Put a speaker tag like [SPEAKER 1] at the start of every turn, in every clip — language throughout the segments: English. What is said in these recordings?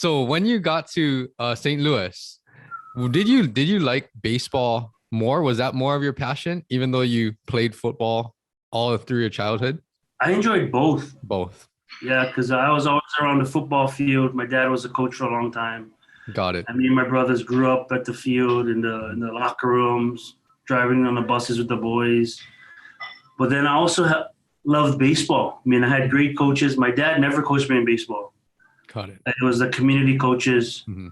[SPEAKER 1] So when you got to St. Louis, did you like baseball more? Was that more of your passion, even though you played football all through your childhood?
[SPEAKER 2] I enjoyed both.
[SPEAKER 1] Both.
[SPEAKER 2] Yeah, because I was always around the football field. My dad was a coach for a long time.
[SPEAKER 1] Got it.
[SPEAKER 2] And me and my brothers grew up at the field in the locker rooms, driving on the buses with the boys. But then I also loved baseball. I mean, I had great coaches. My dad never coached me in baseball.
[SPEAKER 1] Got it.
[SPEAKER 2] It was the community coaches.
[SPEAKER 1] Mm-hmm.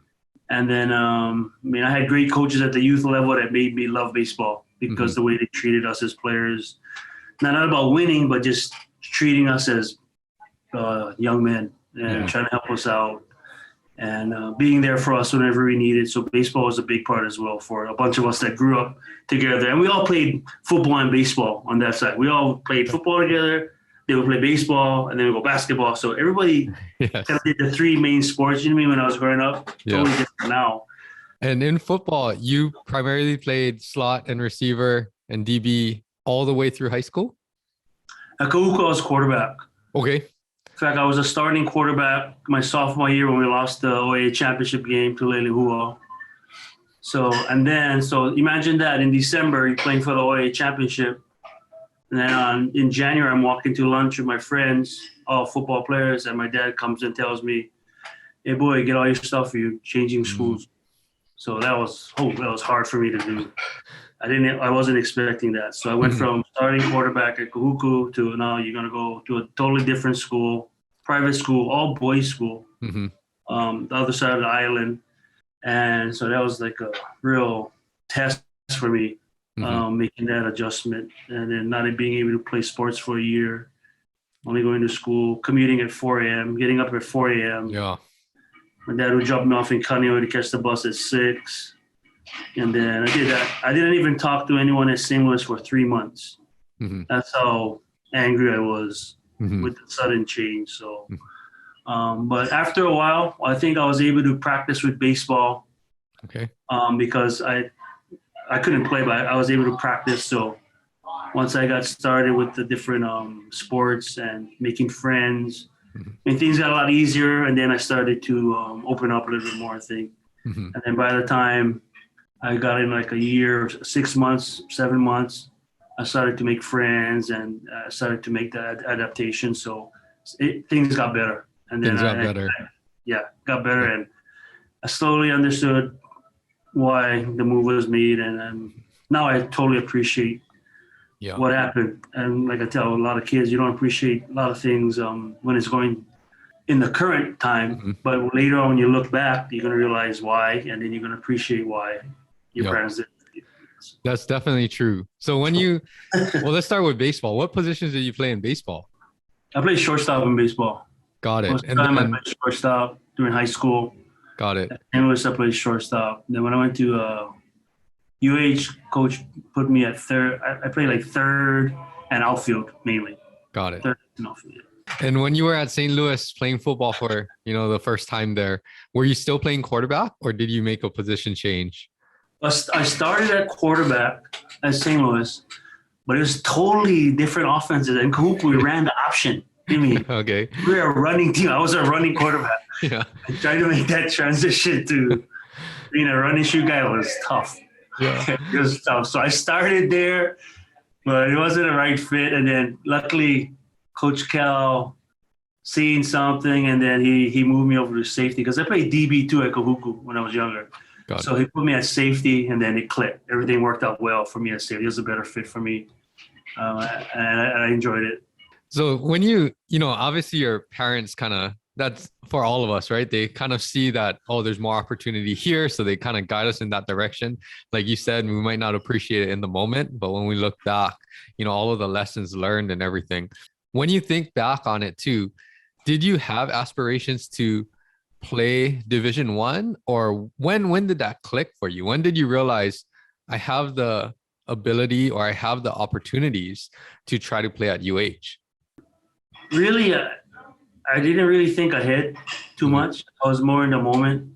[SPEAKER 2] And then, I had great coaches at the youth level that made me love baseball because the way they treated us as players. Not about winning, but just treating us as young men and trying to help us out and being there for us whenever we needed. So baseball was a big part as well for a bunch of us that grew up together. And we all played football and baseball on that side. We all played football together. They would play baseball, and then we go basketball. So everybody kind of did the three main sports, you know what I mean, when I was growing up. Totally different now.
[SPEAKER 1] And in football, you primarily played slot and receiver and DB all the way through high school?
[SPEAKER 2] At Kahuku, I was quarterback.
[SPEAKER 1] Okay.
[SPEAKER 2] In fact, I was a starting quarterback my sophomore year when we lost the OAA championship game to Lelehua. So imagine that in December, you're playing for the OAA championship. And then in January, I'm walking to lunch with my friends, all football players, and my dad comes and tells me, "Hey, boy, get all your stuff. You're changing schools." So that was hard for me to do. I wasn't expecting that. So I went from starting quarterback at Kahuku to now you're going to go to a totally different school, private school, all boys school, the other side of the island. And so that was like a real test for me. Making that adjustment and then not being able to play sports for a year, only going to school, commuting at 4 a.m., getting up at 4 a.m.
[SPEAKER 1] Yeah.
[SPEAKER 2] My dad would drop me off in Kaneohe to catch the bus at 6. And then I did that. I didn't even talk to anyone at St. Louis for 3 months. That's how angry I was with the sudden change. So, but after a while, I think I was able to practice with baseball.
[SPEAKER 1] Okay.
[SPEAKER 2] Because I couldn't play, but I was able to practice. So once I got started with the different sports and making friends, things got a lot easier. And then I started to open up a little bit more, I think. And then by the time I got in like a year, 6 months, 7 months, I started to make friends and started to make that adaptation. So things got better. And then got better. And I slowly understood why the move was made, and now I totally appreciate what happened. And like I tell a lot of kids, you don't appreciate a lot of things when it's going in the current time, but later on when you look back, you're going to realize why, and then you're going to appreciate why your parents did.
[SPEAKER 1] That's definitely true. So when let's start with baseball. What positions did you play in baseball?
[SPEAKER 2] I played shortstop in baseball.
[SPEAKER 1] Got it.
[SPEAKER 2] Most of the time I played shortstop during high school.
[SPEAKER 1] Got it.
[SPEAKER 2] And I played shortstop. Then when I went to coach put me at third. I played like third and outfield mainly.
[SPEAKER 1] Got it.
[SPEAKER 2] Third and outfield.
[SPEAKER 1] And when you were at St. Louis playing football for, the first time there, were you still playing quarterback or did you make a position change?
[SPEAKER 2] I started at quarterback at St. Louis, but it was totally different offenses. And Kahuku, we ran the option.
[SPEAKER 1] Okay.
[SPEAKER 2] We were a running team. I was a running quarterback.
[SPEAKER 1] Yeah.
[SPEAKER 2] I tried to make that transition to being a running shoe guy was tough.
[SPEAKER 1] Yeah.
[SPEAKER 2] It was tough. So I started there, but it wasn't a right fit. And then luckily, Coach Cal seen something, and then he moved me over to safety because I played DB too at Kahuku when I was younger. So he put me at safety, and then it clicked. Everything worked out well for me at safety. It was a better fit for me, and I enjoyed it.
[SPEAKER 1] So when obviously your parents that's for all of us, right? They kind of see that, there's more opportunity here. So they kind of guide us in that direction. Like you said, we might not appreciate it in the moment, but when we look back, all of the lessons learned and everything. When you think back on it too, did you have aspirations to play Division I, or when did that click for you? When did you realize I have the ability or I have the opportunities to try to play at UH?
[SPEAKER 2] Really, I didn't really think ahead too much. I was more in the moment.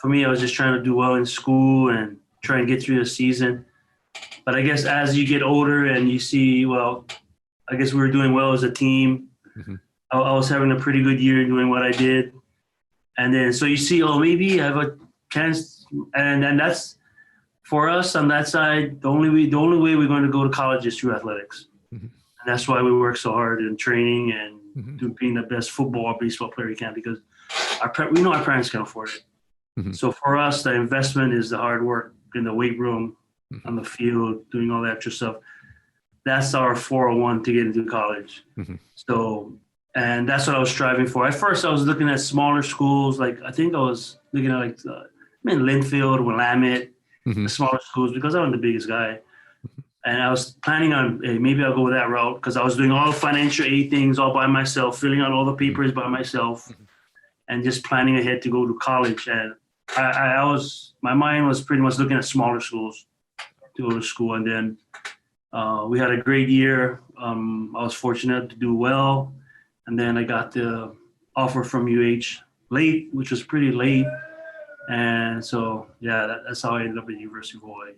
[SPEAKER 2] For me, I was just trying to do well in school and try and get through the season. But I guess as you get older and you see, I guess we were doing well as a team. I was having a pretty good year doing what I did. And then, so you see, oh, maybe I have a chance. And that's, for us on that side, the only way we're going to go to college is through athletics.
[SPEAKER 1] Mm-hmm.
[SPEAKER 2] And that's why we work so hard in training and
[SPEAKER 1] Mm-hmm.
[SPEAKER 2] being the best football or baseball player we can, because we know our parents can afford it.
[SPEAKER 1] Mm-hmm.
[SPEAKER 2] So for us, the investment is the hard work in the weight room,
[SPEAKER 1] Mm-hmm.
[SPEAKER 2] on the field, doing all the extra stuff. That's our 401 to get into college.
[SPEAKER 1] Mm-hmm.
[SPEAKER 2] So, and that's what I was striving for. At first, I was looking at smaller schools. Like, I think I was looking at Linfield, Willamette,
[SPEAKER 1] Mm-hmm.
[SPEAKER 2] the smaller schools, because I'm the biggest guy. And I was planning on, hey, maybe I'll go with that route, because I was doing all the financial aid things all by myself, filling out all the papers by myself, and just planning ahead to go to college. And my mind was pretty much looking at smaller schools to go to school. And then we had a great year. I was fortunate to do well. And then I got the offer from UH late, which was pretty late. And so, yeah, that's how I ended up at University of Hawaii.